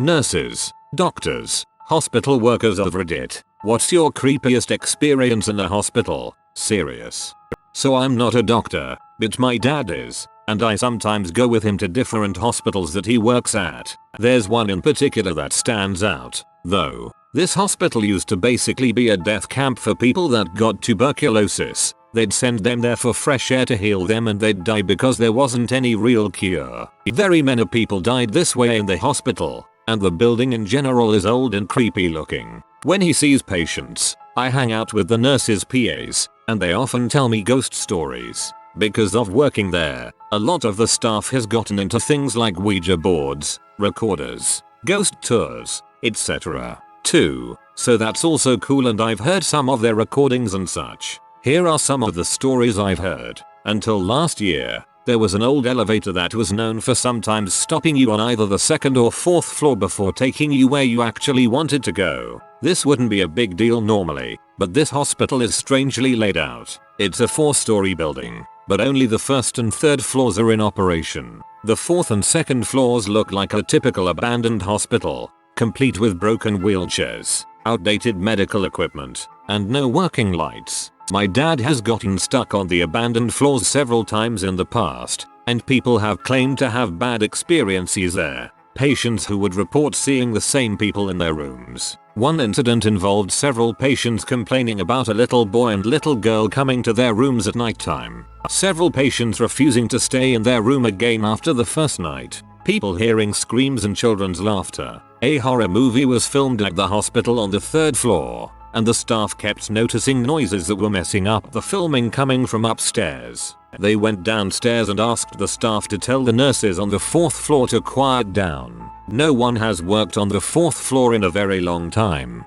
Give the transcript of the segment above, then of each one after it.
Nurses, doctors, hospital workers of Reddit, what's your creepiest experience in a hospital? Serious. So I'm not a doctor, but my dad is, and I sometimes go with him to different hospitals that he works at. There's one in particular that stands out, though. This hospital used to basically be a death camp for people that got tuberculosis. They'd send them there for fresh air to heal them and they'd die because there wasn't any real cure. Very many people died this way in the hospital, and the building in general is old and creepy looking. When he sees patients, I hang out with the nurses' PAs, and they often tell me ghost stories. Because of working there, a lot of the staff has gotten into things like Ouija boards, recorders, ghost tours, etc. too, so that's also cool, and I've heard some of their recordings and such. Here are some of the stories I've heard. Until last year, there was an old elevator that was known for sometimes stopping you on either the second or fourth floor before taking you where you actually wanted to go. This wouldn't be a big deal normally, but this hospital is strangely laid out. It's a 4-story building, but only the first and third floors are in operation. The fourth and second floors look like a typical abandoned hospital, complete with broken wheelchairs, outdated medical equipment, and no working lights. My dad has gotten stuck on the abandoned floors several times in the past, and people have claimed to have bad experiences there. Patients who would report seeing the same people in their rooms. One incident involved several patients complaining about a little boy and little girl coming to their rooms at nighttime. Several patients refusing to stay in their room again after the first night. People hearing screams and children's laughter. A horror movie was filmed at the hospital on the 3rd floor, and the staff kept noticing noises that were messing up the filming coming from upstairs. They went downstairs and asked the staff to tell the nurses on the 4th floor to quiet down. No one has worked on the 4th floor in a very long time.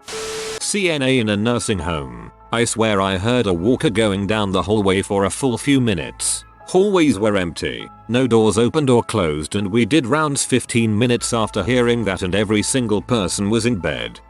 CNA in a nursing home. I swear I heard a walker going down the hallway for a full few minutes. Hallways were empty, no doors opened or closed, and we did rounds 15 minutes after hearing that, and every single person was in bed.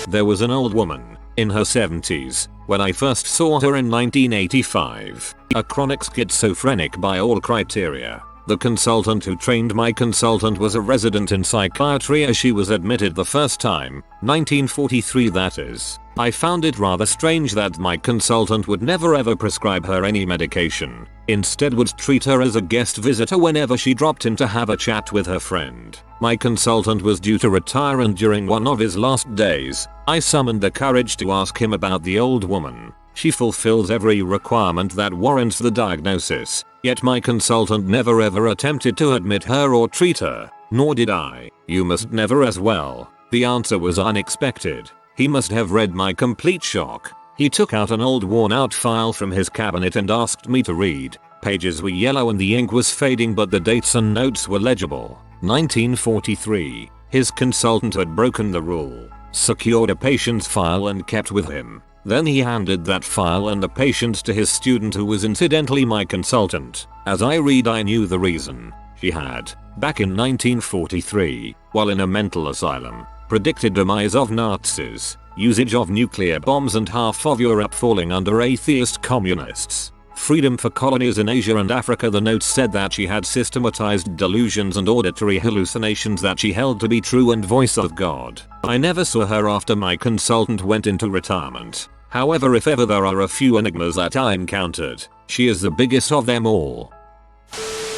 There was an old woman, in her 70s, when I first saw her in 1985. A chronic schizophrenic by all criteria. The consultant who trained my consultant was a resident in psychiatry as she was admitted the first time, 1943 that is. I found it rather strange that my consultant would never ever prescribe her any medication, instead would treat her as a guest visitor whenever she dropped in to have a chat with her friend. My consultant was due to retire, and during one of his last days, I summoned the courage to ask him about the old woman. She fulfills every requirement that warrants the diagnosis, yet my consultant never ever attempted to admit her or treat her, nor did I. You must never as well. The answer was unexpected. He must have read my complete shock. He took out an old worn-out file from his cabinet and asked me to read. Pages were yellow and the ink was fading, but the dates and notes were legible. 1943. His consultant had broken the rule, secured a patient's file and kept with him. Then he handed that file and the patients to his student, who was incidentally my consultant. As I read, I knew the reason. She had, back in 1943, while in a mental asylum, predicted demise of Nazis, usage of nuclear bombs, and half of Europe falling under atheist communists. Freedom for colonies in Asia and Africa. The notes said that she had systematized delusions and auditory hallucinations that she held to be true and voice of God. I never saw her after my consultant went into retirement. However, if ever there are a few enigmas that I encountered, she is the biggest of them all.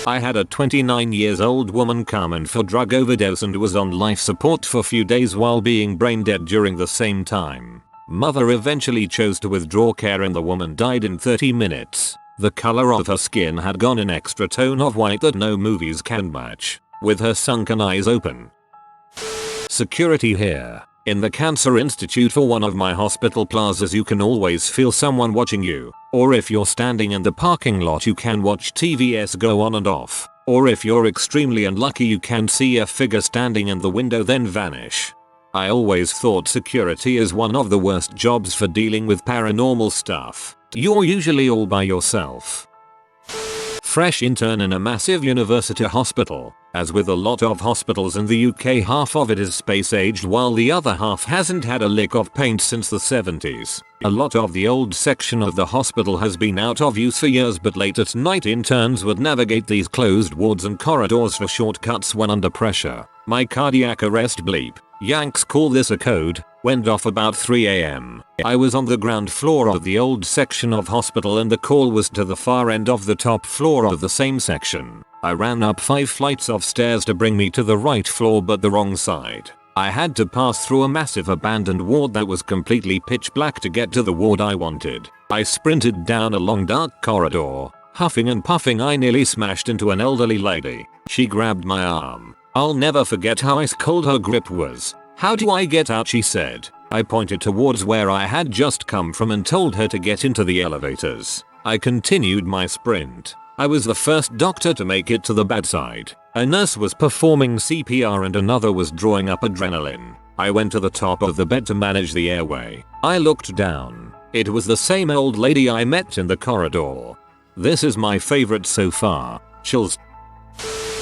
I had a 29-year-old woman come in for drug overdose and was on life support for a few days while being brain dead during the same time. Mother eventually chose to withdraw care and the woman died in 30 minutes. The color of her skin had gone an extra tone of white that no movies can match, with her sunken eyes open. Security here. In the Cancer Institute for one of my hospital plazas, you can always feel someone watching you, or if you're standing in the parking lot you can watch TVs go on and off, or if you're extremely unlucky you can see a figure standing in the window then vanish. I always thought security is one of the worst jobs for dealing with paranormal stuff. You're usually all by yourself. fresh intern in a massive university hospital. As with a lot of hospitals in the UK, half of it is space aged while the other half hasn't had a lick of paint since the 70s. A lot of the old section of the hospital has been out of use for years, but late at night interns would navigate these closed wards and corridors for shortcuts when under pressure. My cardiac arrest bleep, Yanks call this a code, went off about 3 AM. I was on the ground floor of the old section of hospital and the call was to the far end of the top floor of the same section. I ran up 5 flights of stairs to bring me to the right floor but the wrong side. I had to pass through a massive abandoned ward that was completely pitch black to get to the ward I wanted. I sprinted down a long dark corridor. Huffing and puffing, I nearly smashed into an elderly lady. She grabbed my arm. I'll never forget how ice cold her grip was. "How do I get out?" she said. I pointed towards where I had just come from and told her to get into the elevators. I continued my sprint. I was the first doctor to make it to the bedside. A nurse was performing CPR and another was drawing up adrenaline. I went to the top of the bed to manage the airway. I looked down. It was the same old lady I met in the corridor. This is my favorite so far. Chills.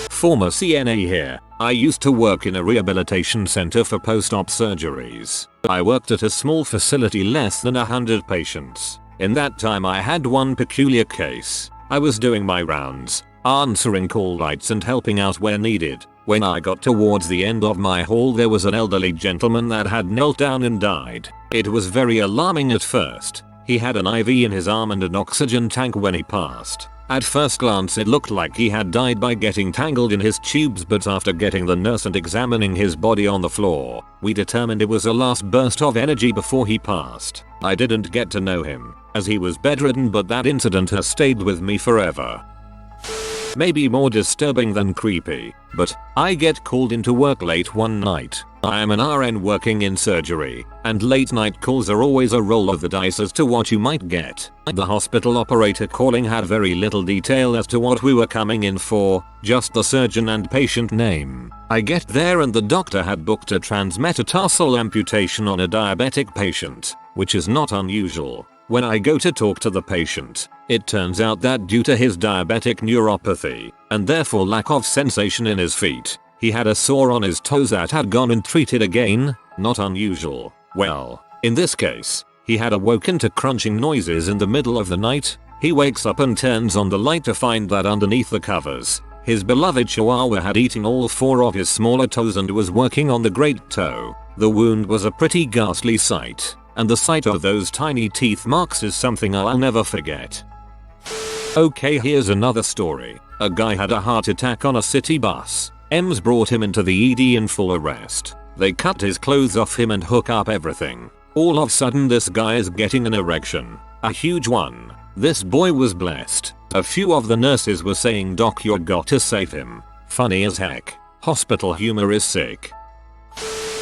Former CNA here. I used to work in a rehabilitation center for post-op surgeries. I worked at a small facility, less than 100 patients. In that time I had one peculiar case. I was doing my rounds, answering call lights and helping out where needed. When I got towards the end of my hall, there was an elderly gentleman that had knelt down and died. It was very alarming at first. He had an IV in his arm and an oxygen tank when he passed. At first glance it looked like he had died by getting tangled in his tubes, but after getting the nurse and examining his body on the floor, we determined it was a last burst of energy before he passed. I didn't get to know him, as he was bedridden, but that incident has stayed with me forever. Maybe more disturbing than creepy, but I get called into work late one night. I am an RN working in surgery, and late night calls are always a roll of the dice as to what you might get. The hospital operator calling had very little detail as to what we were coming in for, just the surgeon and patient name. I get there and the doctor had booked a transmetatarsal amputation on a diabetic patient, which is not unusual. When I go to talk to the patient, it turns out that due to his diabetic neuropathy, and therefore lack of sensation in his feet, he had a sore on his toes that had gone and treated again. Not unusual. Well, in this case, he had awoken to crunching noises in the middle of the night. He wakes up and turns on the light to find that underneath the covers, his beloved chihuahua had eaten all 4 of his smaller toes and was working on the great toe. The wound was a pretty ghastly sight, and the sight of those tiny teeth marks is something I'll never forget. Okay, here's another story. A guy had a heart attack on a city bus. EMS brought him into the ED in full arrest. They cut his clothes off him and hook up everything. All of a sudden this guy is getting an erection. A huge one. This boy was blessed. A few of the nurses were saying, "Doc, you got to save him." Funny as heck. Hospital humor is sick.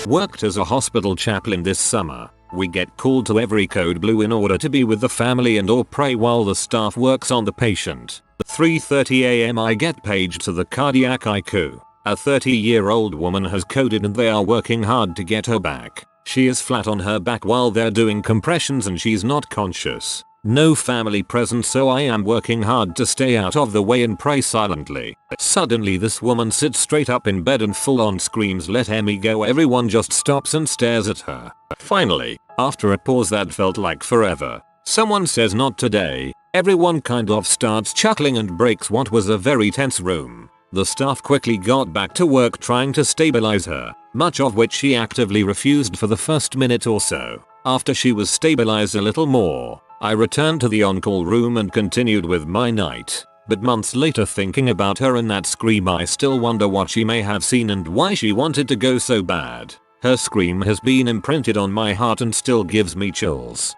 Worked as a hospital chaplain this summer. We get called to every code blue in order to be with the family and or pray while the staff works on the patient. 3:30 AM I get paged to the cardiac ICU. A 30-year-old woman has coded and they are working hard to get her back. She is flat on her back while they're doing compressions and she's not conscious. No family present, so I am working hard to stay out of the way and pray silently. Suddenly this woman sits straight up in bed and full on screams, "Let Emmy go." Everyone just stops and stares at her. Finally, after a pause that felt like forever, someone says, "Not today." Everyone kind of starts chuckling and breaks what was a very tense room. The staff quickly got back to work trying to stabilize her, much of which she actively refused for the first minute or so. After she was stabilized a little more, I returned to the on-call room and continued with my night. But months later, thinking about her and that scream, I still wonder what she may have seen and why she wanted to go so bad. Her scream has been imprinted on my heart and still gives me chills.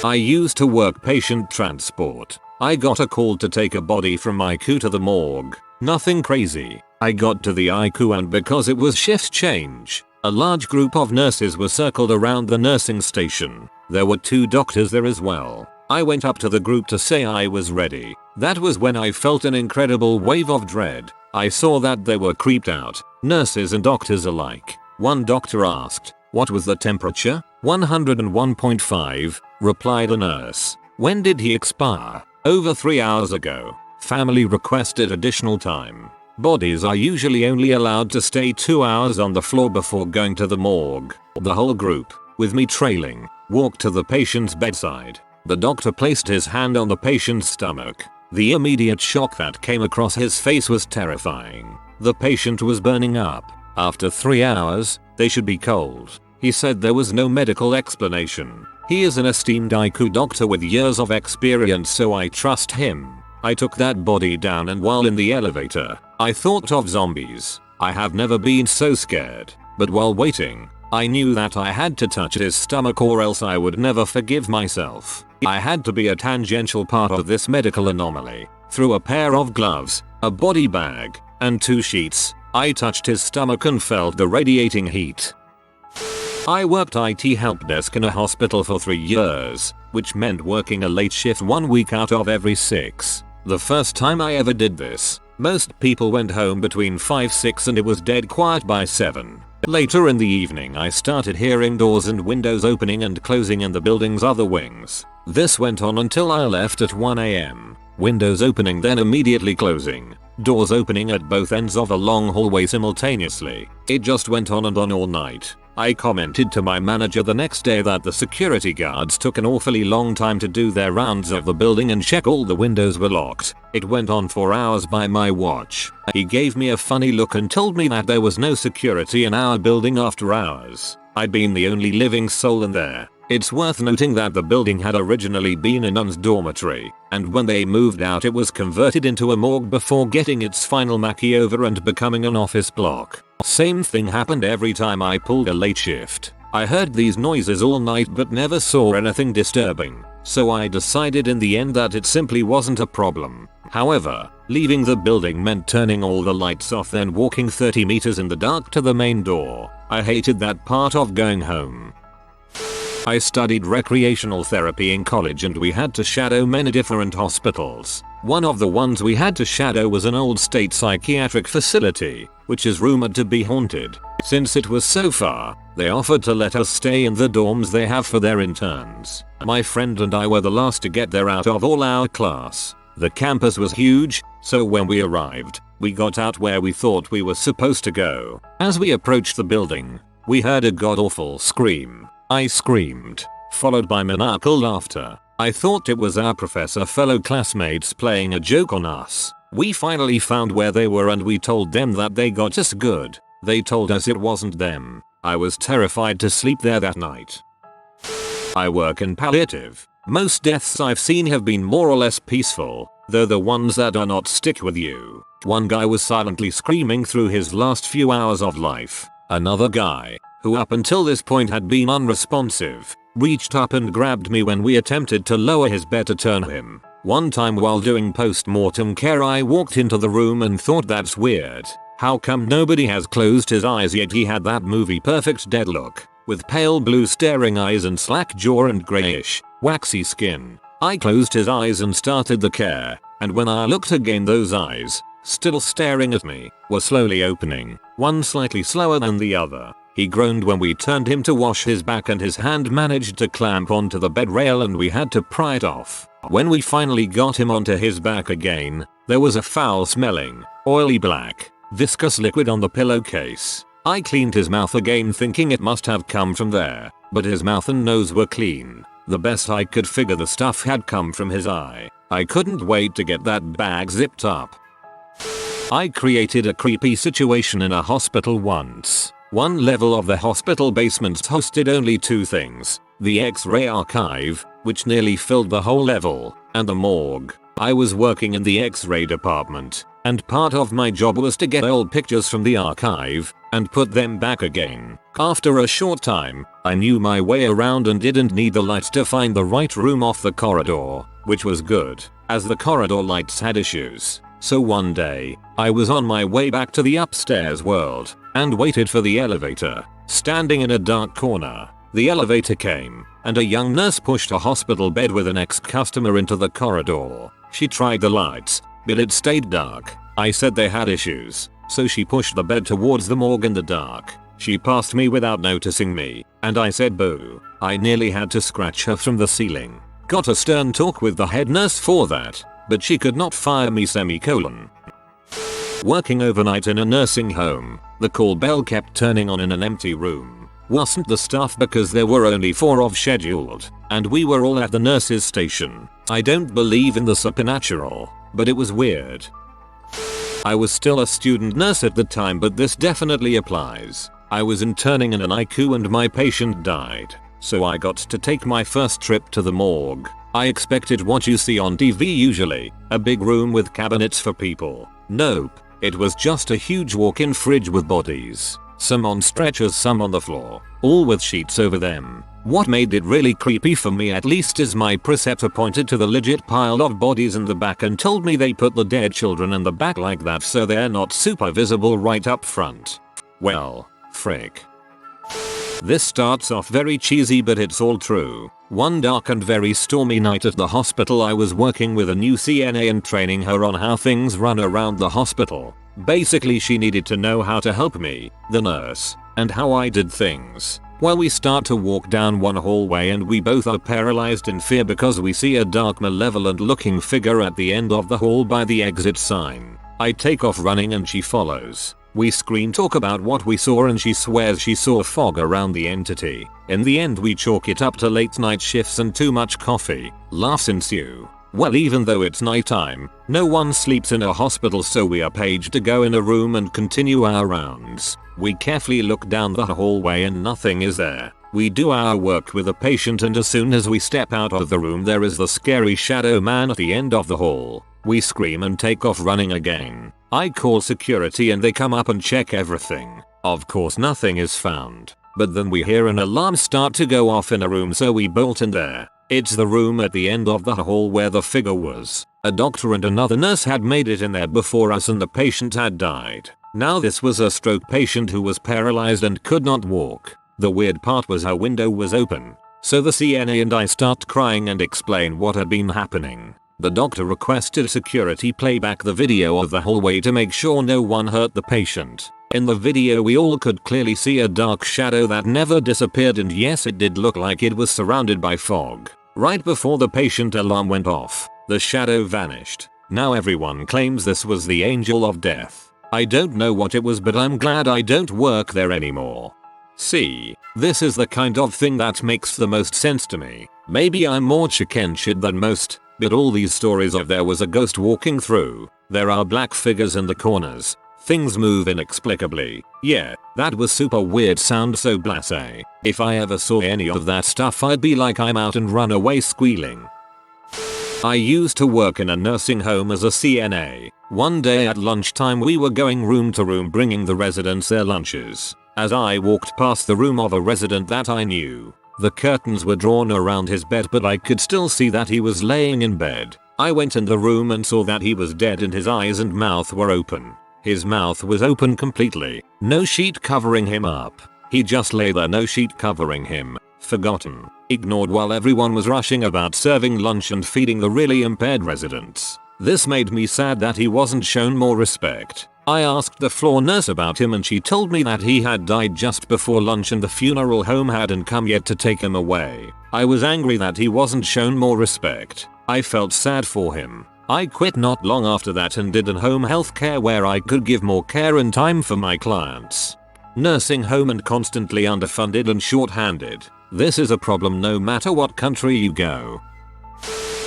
I used to work patient transport. I got a call to take a body from ICU to the morgue. Nothing crazy. I got to the ICU and because it was shift change, a large group of nurses were circled around the nursing station. There were 2 doctors there as well. I went up to the group to say I was ready. That was when I felt an incredible wave of dread. I saw that they were creeped out, nurses and doctors alike. One doctor asked, "What was the temperature?" 101.5, replied a nurse. "When did he expire?" "Over 3 hours ago." Family requested additional time. Bodies are usually only allowed to stay 2 hours on the floor before going to the morgue. The whole group, with me trailing, walked to the patient's bedside. The doctor placed his hand on the patient's stomach. The immediate shock that came across his face was terrifying. The patient was burning up. After 3 hours, they should be cold. He said there was no medical explanation. He is an esteemed IQ doctor with years of experience, so I trust him. I took that body down, and while in the elevator, I thought of zombies. I have never been so scared. But while waiting, I knew that I had to touch his stomach or else I would never forgive myself. I had to be a tangential part of this medical anomaly. Through a pair of gloves, a body bag, and 2 sheets, I touched his stomach and felt the radiating heat. I worked IT help desk in a hospital for 3 years, which meant working a late shift 1 week out of every 6. The first time I ever did this, most people went home between 5-6 and it was dead quiet by 7. Later in the evening I started hearing doors and windows opening and closing in the building's other wings. This went on until I left at 1 AM. Windows opening then immediately closing. Doors opening at both ends of a long hallway simultaneously. It just went on and on all night. I commented to my manager the next day that the security guards took an awfully long time to do their rounds of the building and check all the windows were locked. It went on for hours by my watch. He gave me a funny look and told me that there was no security in our building after hours. I'd been the only living soul in there. It's worth noting that the building had originally been a nun's dormitory, and when they moved out it was converted into a morgue before getting its final makeover and becoming an office block. Same thing happened every time I pulled a late shift. I heard these noises all night but never saw anything disturbing, so I decided in the end that it simply wasn't a problem. However, leaving the building meant turning all the lights off then walking 30 meters in the dark to the main door. I hated that part of going home. I studied recreational therapy in college and we had to shadow many different hospitals. One of the ones we had to shadow was an old state psychiatric facility, which is rumored to be haunted. Since it was so far, they offered to let us stay in the dorms they have for their interns. My friend and I were the last to get there out of all our class. The campus was huge, so when we arrived, we got out where we thought we were supposed to go. As we approached the building, we heard a god-awful scream. I screamed, followed by maniacal laughter. I thought it was our professor fellow classmates playing a joke on us. We finally found where they were and we told them that they got us good. They told us it wasn't them. I was terrified to sleep there that night. I work in palliative. Most deaths I've seen have been more or less peaceful, though the ones that are not stick with you. One guy was silently screaming through his last few hours of life. Another guy, who up until this point had been unresponsive, reached up and grabbed me when we attempted to lower his bed to turn him. One time while doing post-mortem care I walked into the room and thought that's weird. How come nobody has closed his eyes yet? He had that movie perfect dead look, with pale blue staring eyes and slack jaw and greyish, waxy skin. I closed his eyes and started the care, and when I looked again those eyes, still staring at me, were slowly opening, one slightly slower than the other. He groaned when we turned him to wash his back and his hand managed to clamp onto the bed rail and we had to pry it off. When we finally got him onto his back again, there was a foul smelling, oily black, viscous liquid on the pillowcase. I cleaned his mouth again thinking it must have come from there, but his mouth and nose were clean. The best I could figure the stuff had come from his eye. I couldn't wait to get that bag zipped up. I created a creepy situation in a hospital once. One level of the hospital basements hosted only 2 things. The X-ray archive, which nearly filled the whole level, and the morgue. I was working in the X-ray department, and part of my job was to get old pictures from the archive, and put them back again. After a short time, I knew my way around and didn't need the lights to find the right room off the corridor, which was good, as the corridor lights had issues. So one day, I was on my way back to the upstairs world, and waited for the elevator, standing in a dark corner. The elevator came, and a young nurse pushed a hospital bed with an ex-customer into the corridor. She tried the lights, but it stayed dark. I said they had issues, so she pushed the bed towards the morgue in the dark. She passed me without noticing me, and I said boo. I nearly had to scratch her from the ceiling. Got a stern talk with the head nurse for that. but she could not fire me semicolon. Working overnight in a nursing home, the call bell kept turning on in an empty room. Wasn't the staff because there were only 4 of scheduled, and we were all at the nurse's station. I don't believe in the supernatural, but it was weird. I was still a student nurse at the time, but this definitely applies. I was interning in an ICU and my patient died, so I got to take my first trip to the morgue. I expected what you see on TV usually, a big room with cabinets for people. Nope, it was just a huge walk-in fridge with bodies. Some on stretchers, some on the floor, all with sheets over them. What made it really creepy for me at least is my preceptor pointed to the legit pile of bodies in the back and told me they put the dead children in the back like that so they're not super visible right up front. Well, frick. This starts off very cheesy but it's all true. One dark and very stormy night at the hospital, I was working with a new CNA and training her on how things run around the hospital. Basically she needed to know how to help me, the nurse, and how I did things. Well, we start to walk down one hallway and we both are paralyzed in fear because we see a dark malevolent looking figure at the end of the hall by the exit sign. I take off running and she follows. We scream, talk about what we saw, and she swears she saw fog around the entity. In the end we chalk it up to late night shifts and too much coffee. Laughs ensue. Well, even though it's nighttime, no one sleeps in a hospital, so we are paged to go in a room and continue our rounds. We carefully look down the hallway and nothing is there. We do our work with the patient and as soon as we step out of the room there is the scary shadow man at the end of the hall. We scream and take off running again. I call security and they come up and check everything. Of course nothing is found. But then we hear an alarm start to go off in a room, so we bolt in there. It's the room at the end of the hall where the figure was. A doctor and another nurse had made it in there before us and the patient had died. Now this was a stroke patient who was paralyzed and could not walk. The weird part was her window was open. So the CNA and I start crying and explain what had been happening. The doctor requested security play back the video of the hallway to make sure no one hurt the patient. In the video we all could clearly see a dark shadow that never disappeared, and yes, it did look like it was surrounded by fog. Right before the patient alarm went off, the shadow vanished. Now everyone claims this was the angel of death. I don't know what it was, but I'm glad I don't work there anymore. See, this is the kind of thing that makes the most sense to me. Maybe I'm more chicken shit than most, but all these stories of there was a ghost walking through, there are black figures in the corners, things move inexplicably. Yeah, that was super weird, sound so blasé. If I ever saw any of that stuff I'd be like I'm out and run away squealing. I used to work in a nursing home as a CNA. One day at lunchtime we were going room to room bringing the residents their lunches. As I walked past the room of a resident that I knew, the curtains were drawn around his bed but I could still see that he was laying in bed. I went in the room and saw that he was dead and his eyes and mouth were open. His mouth was open completely, no sheet covering him up. He just lay there, no sheet covering him, forgotten, ignored while everyone was rushing about serving lunch and feeding the really impaired residents. This made me sad that he wasn't shown more respect. I asked the floor nurse about him and she told me that he had died just before lunch and the funeral home hadn't come yet to take him away. I was angry that he wasn't shown more respect. I felt sad for him. I quit not long after that and did an home health care where I could give more care and time for my clients. Nursing home and constantly underfunded and short-handed. This is a problem no matter what country you go.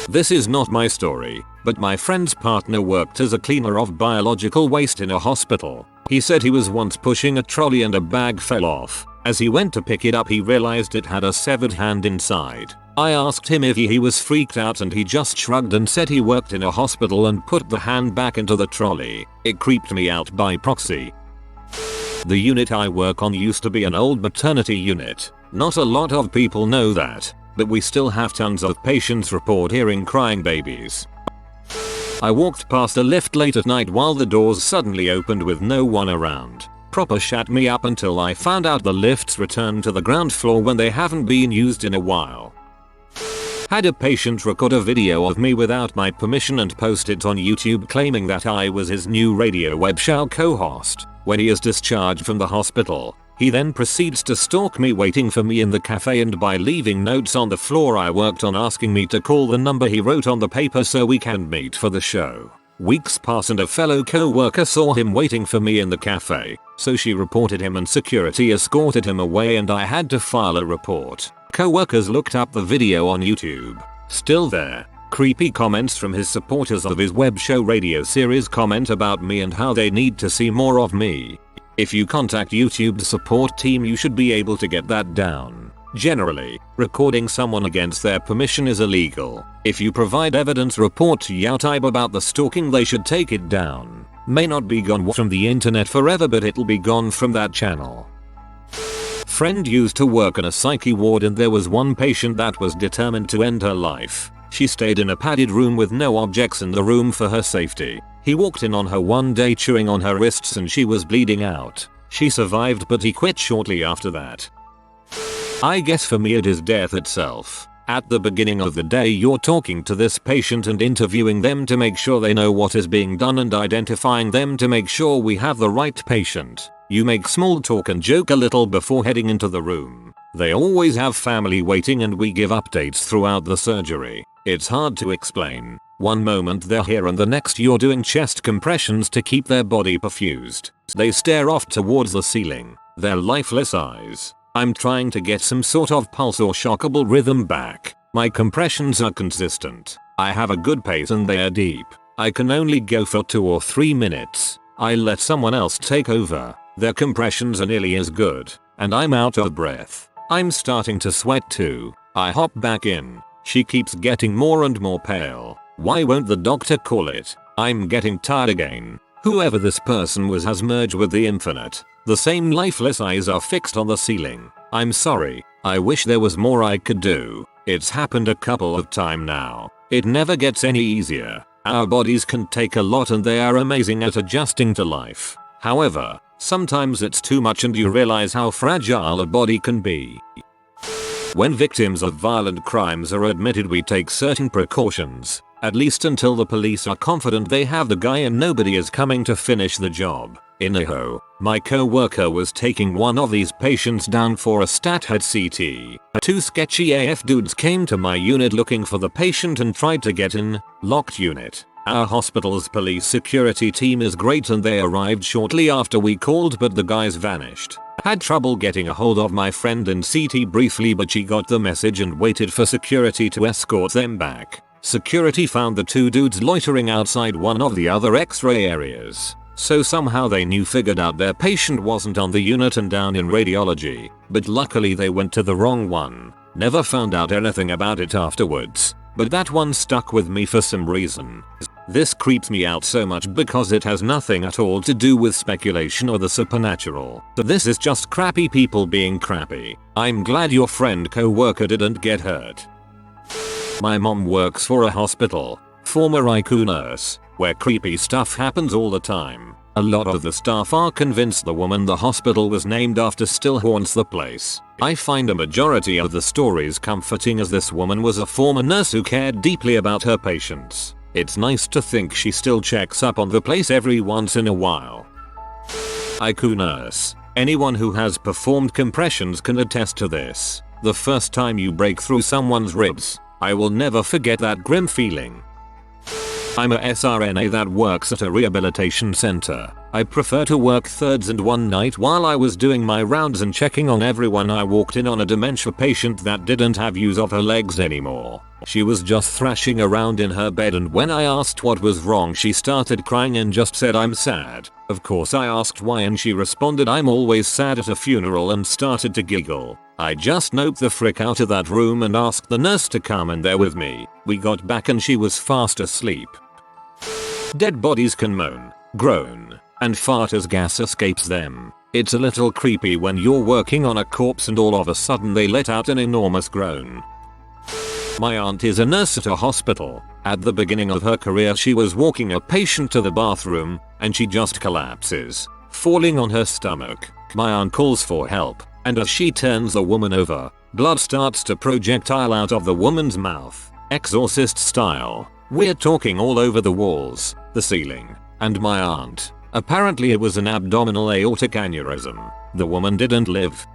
This is not my story, but my friend's partner worked as a cleaner of biological waste in a hospital. He said he was once pushing a trolley and a bag fell off. As he went to pick it up he realized it had a severed hand inside. I asked him if he was freaked out and he just shrugged and said he worked in a hospital and put the hand back into the trolley. It creeped me out by proxy. The unit I work on used to be an old maternity unit. Not a lot of people know that, but we still have tons of patients report hearing crying babies. I walked past a lift late at night while the doors suddenly opened with no one around. Proper shat me up until I found out the lifts return to the ground floor when they haven't been used in a while. Had a patient record a video of me without my permission and post it on YouTube claiming that I was his new radio web show co-host. When he is discharged from the hospital, He then proceeds to stalk me, waiting for me in the cafe, and by leaving notes on the floor I worked on, asking me to call the number he wrote on the paper so we can meet for the show. Weeks pass and a fellow co-worker saw him waiting for me in the cafe, so she reported him and security escorted him away and I had to file a report. Co-workers looked up the video on YouTube. Still there. Creepy comments from his supporters of his web show radio series comment about me and how they need to see more of me. If you contact YouTube's support team, you should be able to get that down. Generally, recording someone against their permission is illegal. If you provide evidence, report to YouTube about the stalking, they should take it down. May not be gone from the internet forever, but it'll be gone from that channel. Friend used to work in a psyche ward and there was one patient that was determined to end her life. She stayed in a padded room with no objects in the room for her safety. He walked in on her one day chewing on her wrists and she was bleeding out. She survived, but he quit shortly after that. I guess for me it is death itself. At the beginning of the day you're talking to this patient and interviewing them to make sure they know what is being done and identifying them to make sure we have the right patient. You make small talk and joke a little before heading into the room. They always have family waiting and we give updates throughout the surgery. It's hard to explain. One moment they're here and the next you're doing chest compressions to keep their body perfused. They stare off towards the ceiling, their lifeless eyes. I'm trying to get some sort of pulse or shockable rhythm back. My compressions are consistent. I have a good pace and they are deep. I can only go for 2 or 3 minutes. I let someone else take over. Their compressions are nearly as good, and I'm out of breath. I'm starting to sweat too. I hop back in. She keeps getting more and more pale. Why won't the doctor call it? I'm getting tired again. Whoever this person was has merged with the infinite. The same lifeless eyes are fixed on the ceiling. I'm sorry. I wish there was more I could do. It's happened a couple of times now. It never gets any easier. Our bodies can take a lot and they are amazing at adjusting to life. However, sometimes it's too much and you realize how fragile a body can be. When victims of violent crimes are admitted, we take certain precautions, at least until the police are confident they have the guy and nobody is coming to finish the job. In Idaho, my co-worker was taking one of these patients down for a stat head CT. 2 sketchy AF dudes came to my unit looking for the patient and tried to get in. Locked unit. Our hospital's police security team is great and they arrived shortly after we called, but the guys vanished. Had trouble getting a hold of my friend in CT briefly, but she got the message and waited for security to escort them back. Security found the 2 dudes loitering outside one of the other X-ray areas. So somehow they figured out their patient wasn't on the unit and down in radiology, but luckily they went to the wrong one. Never found out anything about it afterwards, but that one stuck with me for some reason. This creeps me out so much because it has nothing at all to do with speculation or the supernatural. This is just crappy people being crappy. I'm glad your friend co-worker didn't get hurt. My mom works for a hospital, former ICU nurse, where creepy stuff happens all the time. A lot of the staff are convinced the woman the hospital was named after still haunts the place. I find a majority of the stories comforting, as this woman was a former nurse who cared deeply about her patients. It's nice to think she still checks up on the place every once in a while. ICU nurse. Anyone who has performed compressions can attest to this. The first time you break through someone's ribs, I will never forget that grim feeling. I'm a SRNA that works at a rehabilitation center. I prefer to work thirds, and one night while I was doing my rounds and checking on everyone, I walked in on a dementia patient that didn't have use of her legs anymore. She was just thrashing around in her bed, and when I asked what was wrong, she started crying and just said, "I'm sad." Of course I asked why, and she responded, "I'm always sad at a funeral," and started to giggle. I just noped the frick out of that room and asked the nurse to come in there with me. We got back and she was fast asleep. Dead bodies can moan, groan, and fart as gas escapes them. It's a little creepy when you're working on a corpse and all of a sudden they let out an enormous groan. My aunt is a nurse at a hospital. At the beginning of her career, she was walking a patient to the bathroom and she just collapses, falling on her stomach. My aunt calls for help, and as she turns the woman over, blood starts to projectile out of the woman's mouth, exorcist style. We're talking all over the walls, the ceiling, and my aunt. Apparently it was an abdominal aortic aneurysm. The woman didn't live.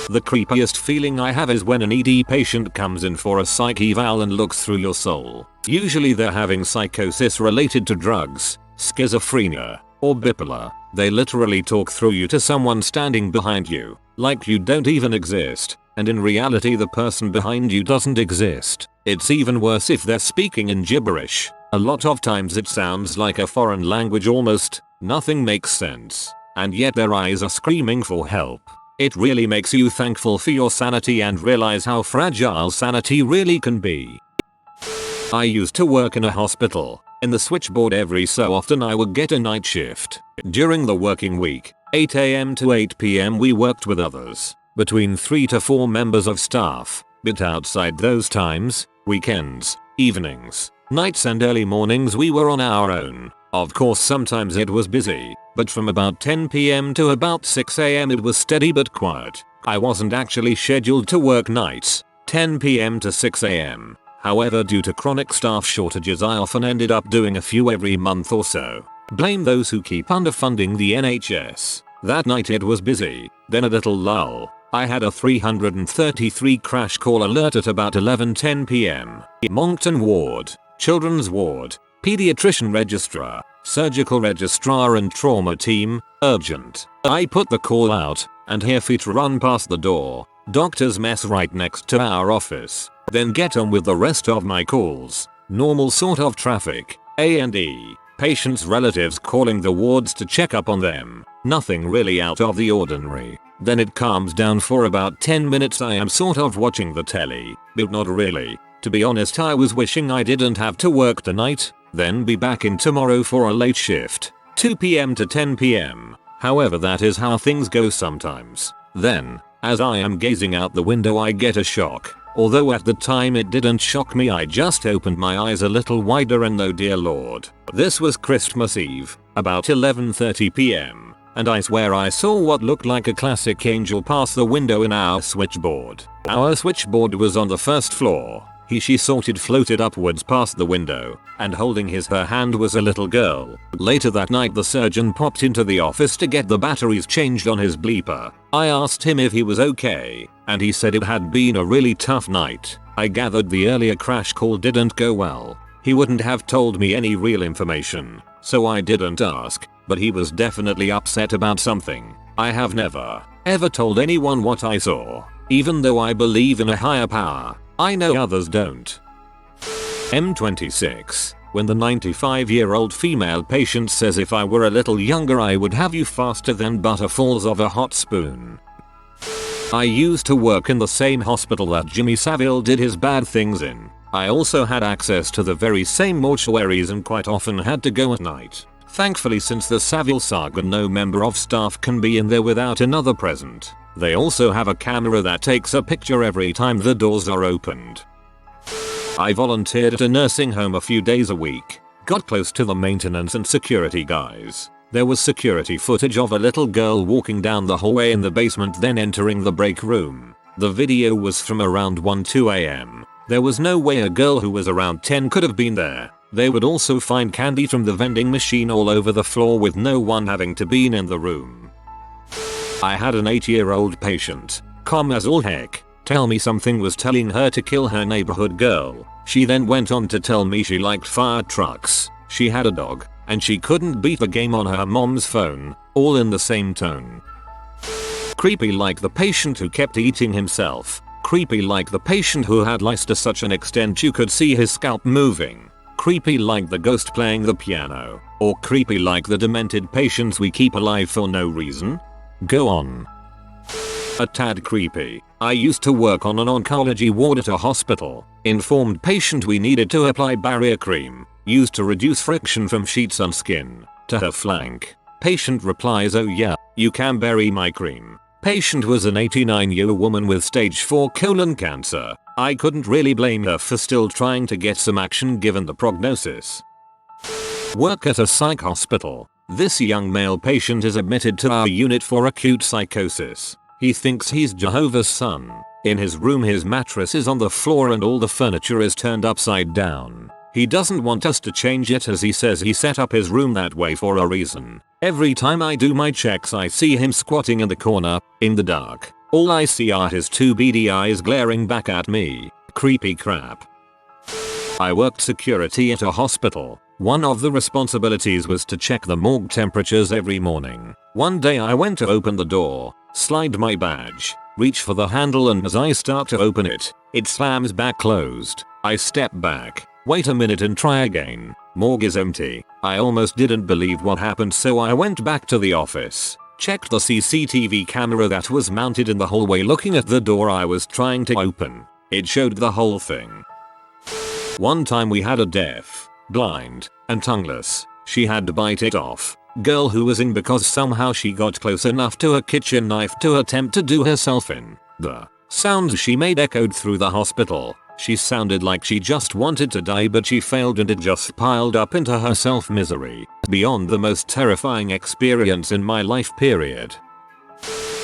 The creepiest feeling I have is when an ED patient comes in for a psych eval and looks through your soul. Usually they're having psychosis related to drugs, schizophrenia, or bipolar. They literally talk through you to someone standing behind you, like you don't even exist, and in reality the person behind you doesn't exist. It's even worse if they're speaking in gibberish. A lot of times it sounds like a foreign language almost. Nothing makes sense. And yet their eyes are screaming for help. It really makes you thankful for your sanity and realize how fragile sanity really can be. I used to work in a hospital. In the switchboard every so often I would get a night shift. During the working week, 8 AM to 8 PM we worked with others, between 3 to 4 members of staff, but outside those times, weekends, evenings, nights and early mornings we were on our own. Of course sometimes it was busy, but from about 10 PM to about 6 AM it was steady but quiet. I wasn't actually scheduled to work nights, 10 PM to 6 AM. However, due to chronic staff shortages I often ended up doing a few every month or so. Blame those who keep underfunding the NHS. That night it was busy, then a little lull. I had a 333 crash call alert at about 11:10 PM. Moncton Ward, Children's Ward, Pediatrician Registrar, Surgical Registrar and Trauma Team, urgent. I put the call out, and hear feet run past the door. Doctors mess right next to our office. Then get on with the rest of my calls. Normal sort of traffic. A&E. Patients' relatives calling the wards to check up on them. Nothing really out of the ordinary. Then it calms down for about 10 minutes. I am sort of watching the telly, but not really. To be honest, I was wishing I didn't have to work tonight, then be back in tomorrow for a late shift, 2 PM to 10 PM. However, that is how things go sometimes. Then, as I am gazing out the window I get a shock. Although at the time it didn't shock me, I just opened my eyes a little wider and oh dear lord. This was Christmas Eve, about 11:30 PM, and I swear I saw what looked like a classic angel pass the window in our switchboard. Our switchboard was on the first floor. She sorted floated upwards past the window, and holding her hand was a little girl. Later that night the surgeon popped into the office to get the batteries changed on his bleeper. I asked him if he was okay, and he said it had been a really tough night. I gathered the earlier crash call didn't go well. He wouldn't have told me any real information, so I didn't ask, but he was definitely upset about something. I have never, ever told anyone what I saw, even though I believe in a higher power. I know others don't. M26. When the 95-year-old female patient says if I were a little younger I would have you faster than butter falls off a hot spoon. I used to work in the same hospital that Jimmy Savile did his bad things in. I also had access to the very same mortuaries and quite often had to go at night. Thankfully, since the Savile saga, no member of staff can be in there without another present. They also have a camera that takes a picture every time the doors are opened. I volunteered at a nursing home a few days a week. Got close to the maintenance and security guys. There was security footage of a little girl walking down the hallway in the basement then entering the break room. The video was from around 1-2 AM. There was no way a girl who was around 10 could have been there. They would also find candy from the vending machine all over the floor with no one having to be in the room. I had an 8-year-old patient, calm as all heck, tell me something was telling her to kill her neighborhood girl. She then went on to tell me she liked fire trucks, she had a dog, and she couldn't beat the game on her mom's phone, all in the same tone. Creepy like the patient who kept eating himself. Creepy like the patient who had lice to such an extent you could see his scalp moving. Creepy like the ghost playing the piano. Or creepy like the demented patients we keep alive for no reason. Go on. A tad creepy. I used to work on an oncology ward at a hospital. Informed patient we needed to apply barrier cream, used to reduce friction from sheets on skin, to her flank. Patient replies, oh yeah, you can bury my cream. Patient was an 89-year-old woman with stage 4 colon cancer. I couldn't really blame her for still trying to get some action given the prognosis. Work at a psych hospital. This young male patient is admitted to our unit for acute psychosis. He thinks he's Jehovah's son. In his room his mattress is on the floor and all the furniture is turned upside down. He doesn't want us to change it as he says he set up his room that way for a reason. Every time I do my checks I see him squatting in the corner, in the dark. All I see are his two beady eyes glaring back at me. Creepy crap. I worked security at a hospital. One of the responsibilities was to check the morgue temperatures every morning. One day I went to open the door, slide my badge, reach for the handle, and as I start to open it, it slams back closed. I step back, wait a minute and try again. Morgue is empty. I almost didn't believe what happened, so I went back to the office, checked the CCTV camera that was mounted in the hallway looking at the door I was trying to open. It showed the whole thing. One time we had a deaf, blind, and tongueless, she had to bite it off, girl who was in because somehow she got close enough to a kitchen knife to attempt to do herself in. The sounds she made echoed through the hospital. She sounded like she just wanted to die, but she failed and it just piled up into her self-misery. Beyond the most terrifying experience in my life, period.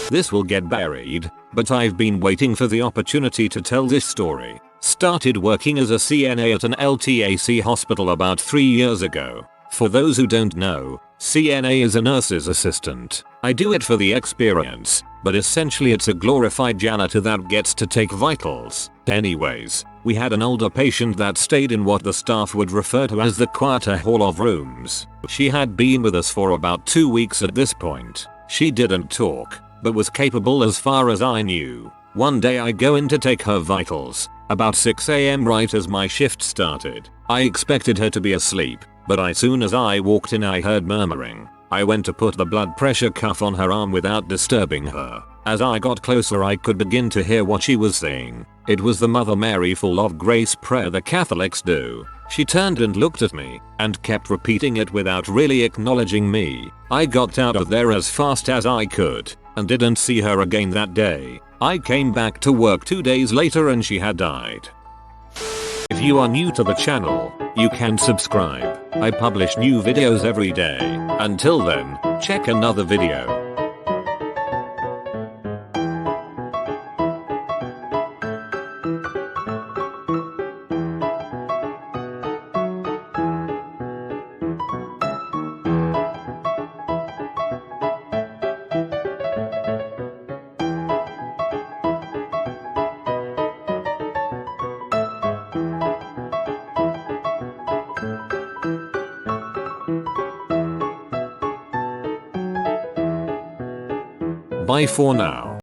This will get buried, but I've been waiting for the opportunity to tell this story. Started working as a CNA at an LTAC hospital about 3 years ago. For those who don't know, CNA is a nurse's assistant. I do it for the experience, but essentially it's a glorified janitor that gets to take vitals. Anyways, we had an older patient that stayed in what the staff would refer to as the quieter hall of rooms. She had been with us for about 2 weeks at this point. She didn't talk, but was capable as far as I knew. One day I go in to take her vitals, about 6 AM right as my shift started. I expected her to be asleep, but as soon as I walked in I heard murmuring. I went to put the blood pressure cuff on her arm without disturbing her. As I got closer I could begin to hear what she was saying. It was the Mother Mary full of grace prayer the Catholics do. She turned and looked at me, and kept repeating it without really acknowledging me. I got out of there as fast as I could, and didn't see her again that day. I came back to work 2 days later and she had died. If you are new to the channel, you can subscribe. I publish new videos every day. Until then, check another video. Bye for now.